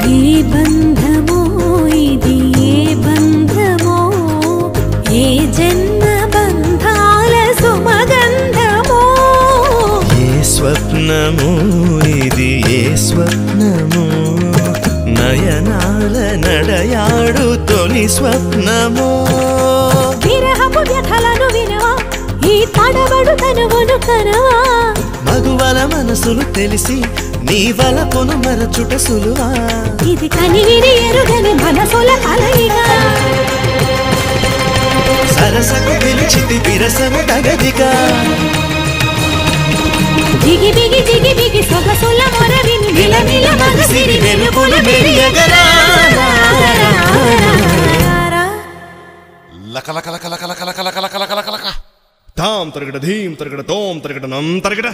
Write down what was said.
ఏ బంధమో ఇది ఏ బంధమో ఏ జన్మ బంధాల సుమగంధమో ఏ స్వప్నమో ఇది ఏ స్వప్నమో నయనాల నడయాడు తొలి స్వప్నమో విరహపు వ్యథలను వినవా ఈ తడబడు తనువును కనవా మగువల మనసులు తెలిసి నీ వలపును మరచుట సులువా ఇది కనివిని ఎరుగని మనసుల కలయిగా సరసకు పిలిచితి విరసము తగదిగా జిగి బిగి జిగి బిగి సొగసుల మొరవిని విలవిల మగసిరి వెలుగుల మెరియగరా లక లక లక లక లక లక లక లక లక లక తాం తరగడ ధీం తరగడ తోం తరగడ నం తరగడ